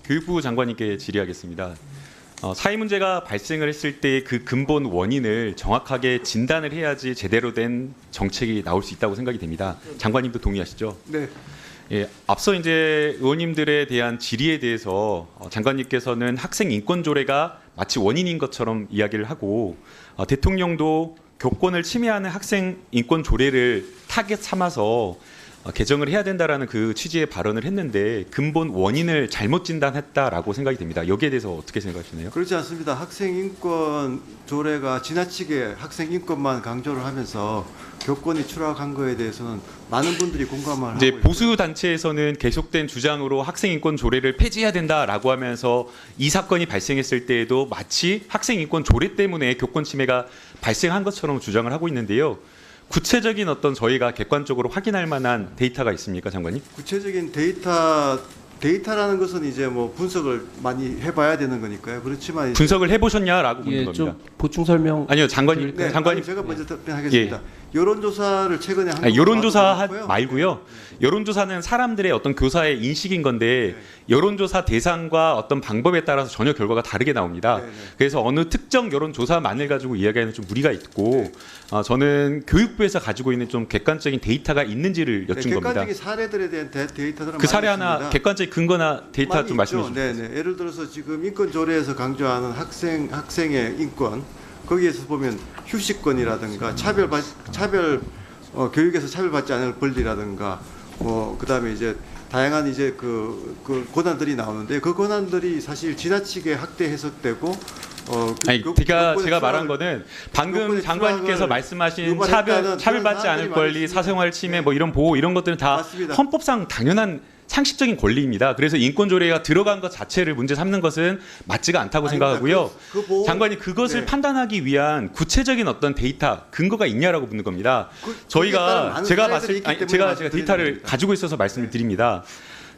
교육부 장관님께 질의하겠습니다. 사회 문제가 발생을 했을 때 그 근본 원인을 정확하게 진단을 해야지 제대로 된 정책이 나올 수 있다고 생각이 됩니다. 장관님도 동의하시죠? 네. 예, 앞서 이제 의원님들에 대한 질의에 대해서 장관님께서는 학생 인권 조례가 마치 원인인 것처럼 이야기를 하고 대통령도 교권을 침해하는 학생 인권 조례를 타겟 삼아서 개정을 해야 된다라는 그 취지의 발언을 했는데 근본 원인을 잘못 진단했다라고 생각이 됩니다. 여기에 대해서 어떻게 생각하시나요? 그렇지 않습니다. 학생 인권 조례가 지나치게 학생 인권만 강조를 하면서 교권이 추락한 거에 대해서는 많은 분들이 공감을 하고 이제 있고요. 보수 단체에서는 계속된 주장으로 학생 인권 조례를 폐지해야 된다라고 하면서 이 사건이 발생했을 때에도 마치 학생 인권 조례 때문에 교권 침해가 발생한 것처럼 주장을 하고 있는데요. 구체적인 어떤 저희가 객관적으로 확인할 만한 데이터가 있습니까, 장관님? 구체적인 데이터라는 것은 이제 뭐 분석을 많이 해봐야 되는 거니까요. 그렇지만 이제 분석을 해보셨냐라고 묻는 예, 겁니다. 좀 보충 설명. 아니요, 장관님, 네, 장관님. 제가 먼저 답변하겠습니다. 여론조사를 최근에 한 여론조사 거고요. 말고요. 여론조사는 사람들의 어떤 교사의 인식인 건데 여론조사 대상과 어떤 방법에 따라서 전혀 결과가 다르게 나옵니다. 네. 그래서 어느 특정 여론조사만을 가지고 이야기하는 좀 무리가 있고 저는 교육부에서 가지고 있는 좀 객관적인 데이터가 있는지를 여쭌 겁니다. 객관적인 사례들에 대한 데이터들은 그 사례 많이 하나 있습니다. 객관적인 근거나 데이터 많이 좀 말씀해 있죠. 주시죠. 네네. 예를 들어서 지금 인권 조례에서 강조하는 학생의 인권 거기에서 보면 휴식권이라든가 교육에서 차별받지 않을 권리라든가 뭐 그다음에 이제 다양한 이제 그 고난들이 나오는데 그 고난들이 사실 지나치게 학대 해석되고 아니, 제가 말한 거는 방금 교권의 장관님께서 추락을 말씀하신 유발했다는 차별받지 그런 않을 사람들이 권리, 많습니다. 사생활 침해 네. 뭐 이런 보호 이런 것들은 다 맞습니다. 헌법상 당연한 상식적인 권리입니다. 그래서 인권조례가 들어간 것 자체를 문제 삼는 것은 맞지가 않다고 아닙니다. 생각하고요. 그 보호- 장관님 그것을 네. 판단하기 위한 구체적인 어떤 데이터 근거가 있냐라고 묻는 겁니다. 거기에 따른 저희가 많은 제가 사례들이 있기 때문에 제가 말씀드리는 데이터를 겁니다. 가지고 있어서 말씀을 드립니다.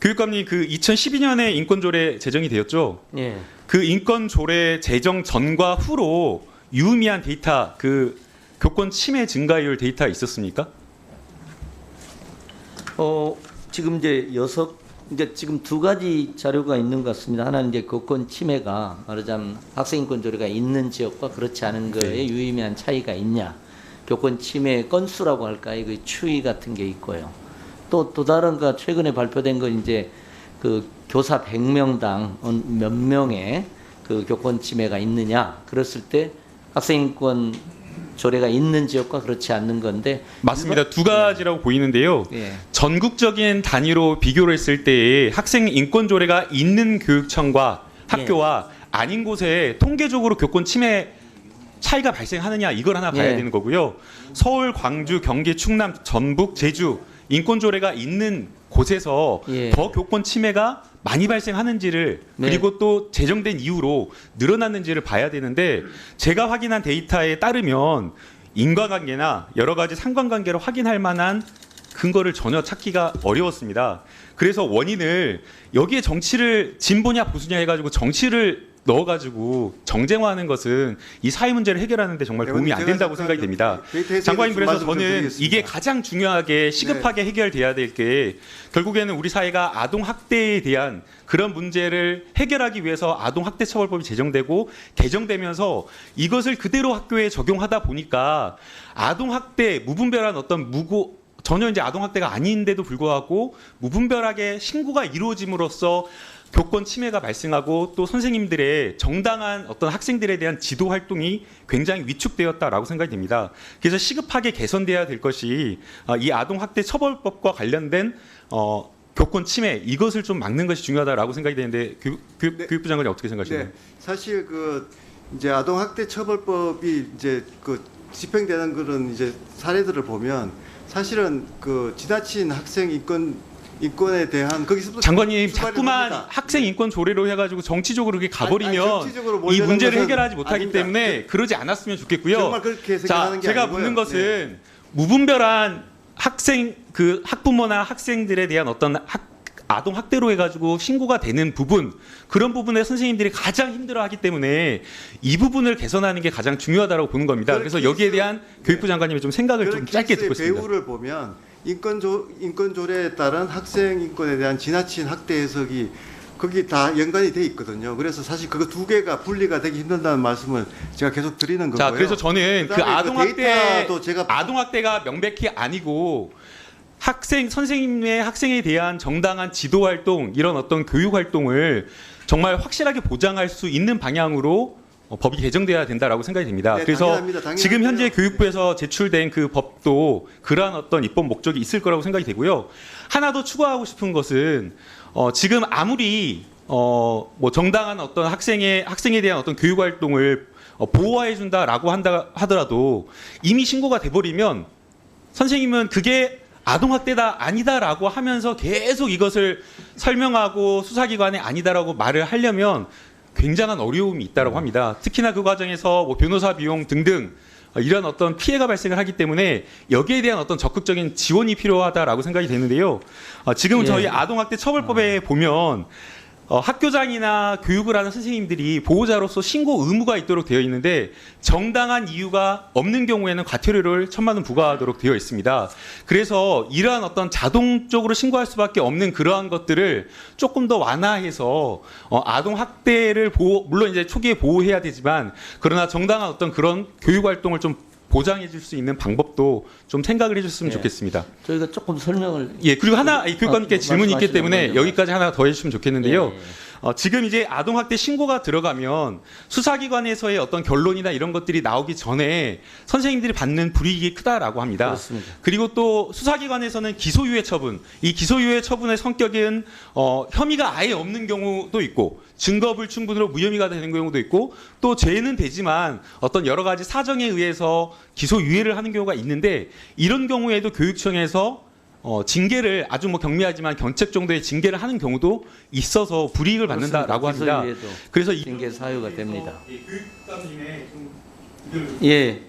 교육감님 그 2012년에 인권조례 제정이 되었죠. 예. 그 인권조례 제정 전과 후로 유의미한 데이터, 그 교권 침해 증가율 데이터 있었습니까? 지금 이제 지금 두 가지 자료가 있는 것 같습니다. 하나는 이제 교권 침해가 말하자면 학생인권 조례가 있는 지역과 그렇지 않은 거에 유의미한 차이가 있냐. 교권 침해 건수라고 할까요? 그 추이 같은 게 있고요. 또 다른 거 최근에 발표된 건 이제 그 교사 100명당 몇 명의 그 교권 침해가 있느냐. 그랬을 때 학생인권 조례가 있는 지역과 그렇지 않는 건데 맞습니다. 두 가지라고 보이는데요. 예. 전국적인 단위로 비교를 했을 때 학생 인권 조례가 있는 교육청과 학교와 아닌 곳에 통계적으로 교권 침해 차이가 발생하느냐 이걸 하나 봐야 예. 되는 거고요. 서울, 광주, 경기, 충남, 전북, 제주 인권 조례가 있는 곳에서 예. 더 교권 침해가 많이 발생하는지를 네. 그리고 또 제정된 이후로 늘어났는지를 봐야 되는데 제가 확인한 데이터에 따르면 인과관계나 여러 가지 상관관계를 확인할 만한 근거를 전혀 찾기가 어려웠습니다. 그래서 원인을 여기에 정치를 진보냐 보수냐 해가지고 정치를 넣어가지고 정쟁화하는 것은 이 사회 문제를 해결하는 데 정말 도움이 안 된다고 생각이 됩니다. 장관님, 그래서 저는 이게 가장 중요하게 시급하게 해결돼야 될 게 결국에는 우리 사회가 아동 학대에 대한 그런 문제를 해결하기 위해서 아동 학대 처벌법이 제정되고 개정되면서 이것을 그대로 학교에 적용하다 보니까 아동 학대 무분별한 어떤 전혀 이제 아동 학대가 아닌데도 불구하고 무분별하게 신고가 이루어짐으로써 교권 침해가 발생하고 또 선생님들의 정당한 어떤 학생들에 대한 지도 활동이 굉장히 위축되었다라고 생각이 됩니다. 그래서 시급하게 개선돼야 될 것이 이 아동 학대 처벌법과 관련된 교권 침해 이것을 좀 막는 것이 중요하다라고 생각이 되는데 교육부 장관이 어떻게 생각하시나요? 네, 사실 이제 아동 학대 처벌법이 이제 집행되는 그런 이제 사례들을 보면 사실은 지나친 학생 인권에 대한 거기서부터 장관님 출발을 자꾸만 합니다. 학생 인권 조례로 해가지고 정치적으로 그렇게 가버리면 정치적으로 이 몰려는 문제를 것은 해결하지 못하기 아닙니다. 때문에 그러지 않았으면 좋겠고요. 정말 그렇게 생각하는 게 제가 아니고요. 묻는 것은 무분별한 학부모나 학생들에 대한 어떤 아동 학대로 해가지고 신고가 되는 부분 그런 부분에 선생님들이 가장 힘들어하기 때문에 이 부분을 개선하는 게 가장 중요하다고 보는 겁니다. 그래서 여기에 대한 교육부 장관님의 좀 생각을 좀 짧게 듣고 있습니다. 배우를 보면 인권 조례에 따른 학생 인권에 대한 지나친 학대 해석이 거기 다 연관이 돼 있거든요. 그래서 사실 그거 두 개가 분리가 되기 힘들다는 말씀을 제가 계속 드리는 거고요. 자, 그래서 저는 그 그다음에 아동학대, 데이터도 제가 아동학대가 명백히 아니고 선생님의 학생에 대한 정당한 지도 활동, 이런 어떤 교육 활동을 정말 확실하게 보장할 수 있는 방향으로 법이 개정돼야 된다라고 생각이 됩니다. 네, 그래서 당연합니다. 지금 현재 당연한데요. 교육부에서 제출된 그 법도 그러한 어떤 입법 목적이 있을 거라고 생각이 되고요. 하나 더 추가하고 싶은 것은 지금 아무리 뭐 정당한 어떤 학생에 대한 어떤 교육 활동을 보호해 준다라고 하더라도 이미 신고가 돼버리면 선생님은 그게 아동학대다 아니다라고 하면서 계속 이것을 설명하고 수사기관에 아니다라고 말을 하려면 굉장한 어려움이 있다고 합니다. 특히나 그 과정에서 뭐 변호사 비용 등등 이런 어떤 피해가 발생을 하기 때문에 여기에 대한 어떤 적극적인 지원이 필요하다라고 생각이 되는데요. 지금 예. 저희 아동학대 처벌법에 보면 학교장이나 교육을 하는 선생님들이 보호자로서 신고 의무가 있도록 되어 있는데 정당한 이유가 없는 경우에는 과태료를 1,000만 원 부과하도록 되어 있습니다. 그래서 이러한 어떤 자동적으로 신고할 수밖에 없는 그러한 것들을 조금 더 완화해서 아동 학대를 물론 이제 초기에 보호해야 되지만 그러나 정당한 어떤 그런 교육 활동을 좀 보장해 줄 수 있는 방법도 좀 생각을 해줬으면 네. 좋겠습니다. 저희가 조금 설명을 예, 그리고 하나 이 교육감님께 질문이 있기 때문에 말씀하시는 여기까지 하나 더 해주시면 좋겠는데요. 예, 예. 지금 이제 아동학대 신고가 들어가면 수사기관에서의 어떤 결론이나 이런 것들이 나오기 전에 선생님들이 받는 불이익이 크다라고 합니다. 그렇습니다. 그리고 또 수사기관에서는 기소유예 처분, 이 기소유예 처분의 성격은 혐의가 아예 없는 경우도 있고 증거 불충분으로 무혐의가 되는 경우도 있고 또 죄는 되지만 어떤 여러 가지 사정에 의해서 기소유예를 하는 경우가 있는데 이런 경우에도 교육청에서 징계를 아주 뭐 경미하지만 견책 정도의 징계를 하는 경우도 있어서 불이익을 받는다라고 합니다. 기소유예도 그래서 징계 사유가 됩니다. 교육감님의 예,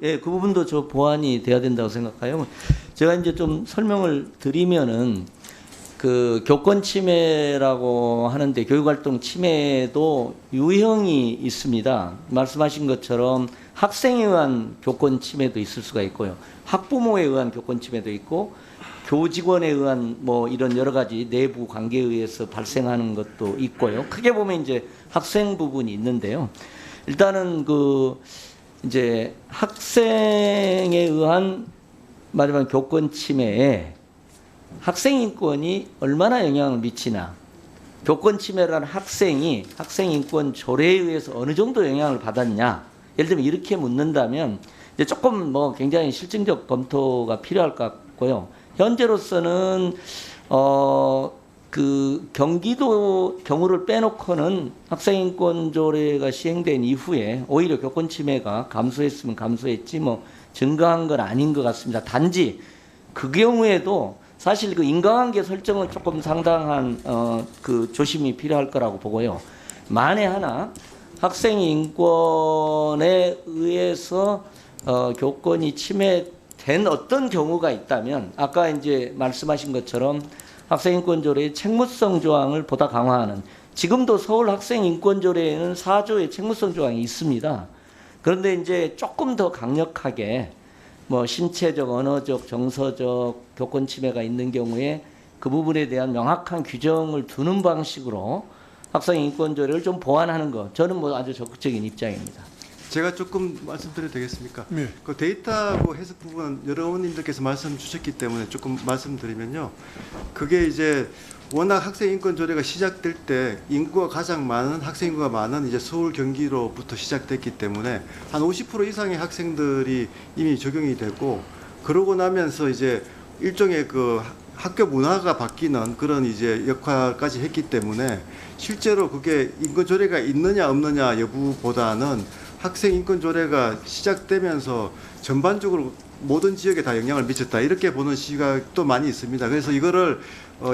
그 부분도 저 보완이 돼야 된다고 생각해요. 제가 이제 좀 설명을 드리면은 그 교권 침해라고 하는데 교육활동 침해도 유형이 있습니다. 말씀하신 것처럼 학생에 의한 교권 침해도 있을 수가 있고요. 학부모에 의한 교권 침해도 있고 교직원에 의한 뭐 이런 여러 가지 내부 관계에 의해서 발생하는 것도 있고요. 크게 보면 이제 학생 부분이 있는데요. 일단은 그 이제 학생에 의한 말하자면 교권 침해에 학생 인권이 얼마나 영향을 미치나, 교권 침해라는 학생이 학생 인권 조례에 의해서 어느 정도 영향을 받았냐, 예를 들면 이렇게 묻는다면 이제 조금 뭐 굉장히 실증적 검토가 필요할 것 같고요. 현재로서는 그 경기도 경우를 빼놓고는 학생인권조례가 시행된 이후에 오히려 교권 침해가 감소했으면 감소했지 뭐 증가한 건 아닌 것 같습니다. 단지 그 경우에도 사실 그 인과관계 설정은 조금 상당한 그 조심이 필요할 거라고 보고요. 만에 하나 학생 인권에 의해서 교권이 침해된 어떤 경우가 있다면 아까 이제 말씀하신 것처럼 학생인권조례의 책무성 조항을 보다 강화하는, 지금도 서울 학생인권조례에는 4조의 책무성 조항이 있습니다. 그런데 이제 조금 더 강력하게 뭐 신체적, 언어적, 정서적 교권 침해가 있는 경우에 그 부분에 대한 명확한 규정을 두는 방식으로 학생인권조례를 좀 보완하는 것, 저는 뭐 아주 적극적인 입장입니다. 제가 조금 말씀드려도 되겠습니까? 네. 그 데이터하고 해석 부분 여러 의원님들께서 말씀 주셨기 때문에 조금 말씀드리면요. 그게 이제 워낙 학생 인권 조례가 시작될 때 인구가 가장 많은 학생 인구가 많은 이제 서울 경기로부터 시작됐기 때문에 한 50% 이상의 학생들이 이미 적용이 되고, 그러고 나면서 이제 일종의 그 학교 문화가 바뀌는 그런 이제 역할까지 했기 때문에 실제로 그게 인권 조례가 있느냐 없느냐 여부보다는 학생 인권 조례가 시작되면서 전반적으로 모든 지역에 다 영향을 미쳤다, 이렇게 보는 시각도 많이 있습니다. 그래서 이거를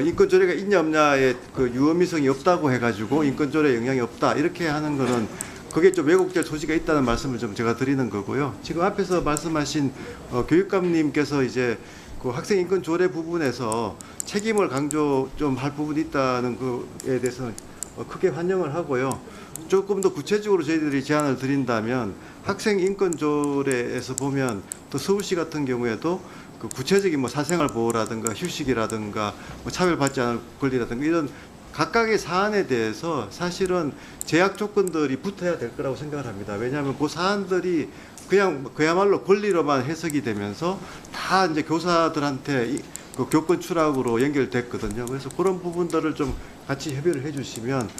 인권 조례가 있냐 없냐에 그 유의미성이 없다고 해가지고 인권 조례에 영향이 없다 이렇게 하는 거는 그게 좀 왜곡될 소지가 있다는 말씀을 좀 제가 드리는 거고요. 지금 앞에서 말씀하신 교육감님께서 이제 그 학생 인권 조례 부분에서 책임을 강조 좀 할 부분이 있다는 거에 대해서는 크게 환영을 하고요. 조금 더 구체적으로 저희들이 제안을 드린다면 학생 인권 조례에서 보면 또 서울시 같은 경우에도 그 구체적인 뭐 사생활 보호라든가 휴식이라든가 뭐 차별받지 않을 권리라든가 이런 각각의 사안에 대해서 사실은 제약 조건들이 붙어야 될 거라고 생각을 합니다. 왜냐하면 그 사안들이 그냥 그야말로 권리로만 해석이 되면서 다 이제 교사들한테 그 교권 추락으로 연결됐거든요. 그래서 그런 부분들을 좀 같이 협의를 해주시면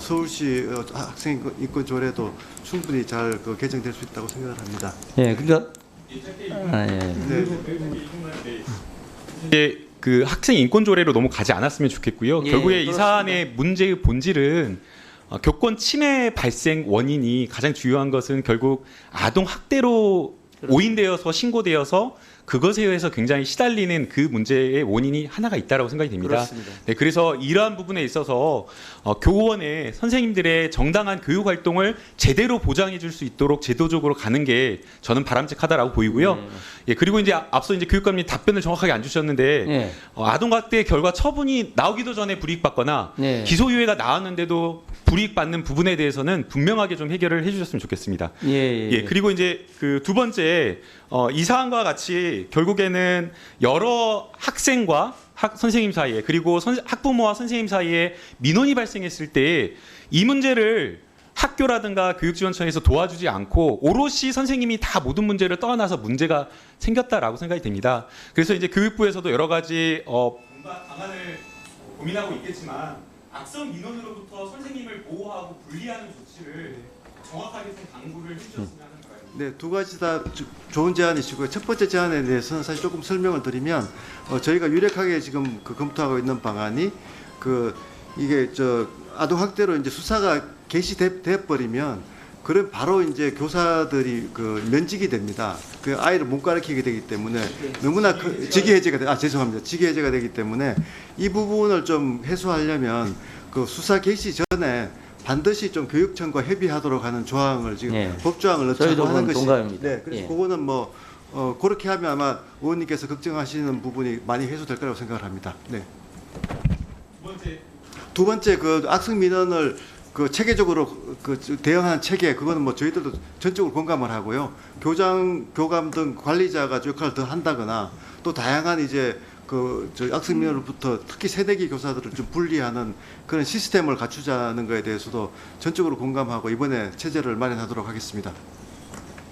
서울시 학생 인권 조례도 충분히 잘 그 개정될 수 있다고 생각을 합니다. 예, 그러니까 네. 이제 그 학생 인권 조례로 너무 가지 않았으면 좋겠고요. 예, 결국에 이 그렇습니다. 사안의 문제의 본질은 교권 침해 발생 원인이 가장 중요한 것은 결국 아동 학대로 오인되어서 신고되어서 그것에 의해서 굉장히 시달리는 그 문제의 원인이 하나가 있다라고 생각이 됩니다. 그렇습니다. 네, 그래서 이러한 부분에 있어서 교원의 선생님들의 정당한 교육 활동을 제대로 보장해 줄 수 있도록 제도적으로 가는 게 저는 바람직하다라고 보이고요. 네. 예, 그리고 이제 앞서 이제 교육감님 답변을 정확하게 안 주셨는데 예. 아동학대 결과 처분이 나오기도 전에 불이익받거나 네. 기소유예가 나왔는데도 불이익받는 부분에 대해서는 분명하게 좀 해결을 해주셨으면 좋겠습니다. 예. 그리고 이제 그 두 번째 이 사안과 같이 결국에는 여러 학생과 선생님 사이에 그리고 학부모와 선생님 사이에 민원이 발생했을 때 이 문제를 학교라든가 교육지원청에서 도와주지 않고 오롯이 선생님이 다 모든 문제를 떠안아서 문제가 생겼다라고 생각이 됩니다. 그래서 이제 교육부에서도 여러 가지 뭔가 방안을 고민하고 있겠지만 악성 민원으로부터 선생님을 보호하고 분리하는 조치를 정확하게 좀 당부를 해주셨으면 하는 바람입니다. 네, 두 가지 다 좋은 제안이시고요. 첫 번째 제안에 대해서는 사실 조금 설명을 드리면 저희가 유력하게 지금 그 검토하고 있는 방안이 이게 아동 학대로 이제 수사가 개시돼 버리면 그럼 바로 이제 교사들이 그 면직이 됩니다. 그 아이를 못 가르치게 되기 때문에 너무나 직위 해제가 죄송합니다. 직위 해제가 되기 때문에 이 부분을 좀 해소하려면 그 수사 개시 전에 반드시 좀 교육청과 협의하도록 하는 조항을 지금 예. 법조항을 넣자고 저희도 하는 그건 것이 동감입니다. 네, 그래서 예. 그거는 뭐 그렇게 하면 아마 의원님께서 걱정하시는 부분이 많이 해소될 거라고 생각을 합니다. 네. 두 번째 그 악성 민원을 그 체계적으로 그 대응하는 체계 그거는 뭐 저희들도 전적으로 공감을 하고요. 교장, 교감 등 관리자가 역할을 더 한다거나 또 다양한 이제 저 악성 민원으로부터 특히 새내기 교사들을 좀 분리하는 그런 시스템을 갖추자는 거에 대해서도 전적으로 공감하고 이번에 체제를 마련하도록 하겠습니다.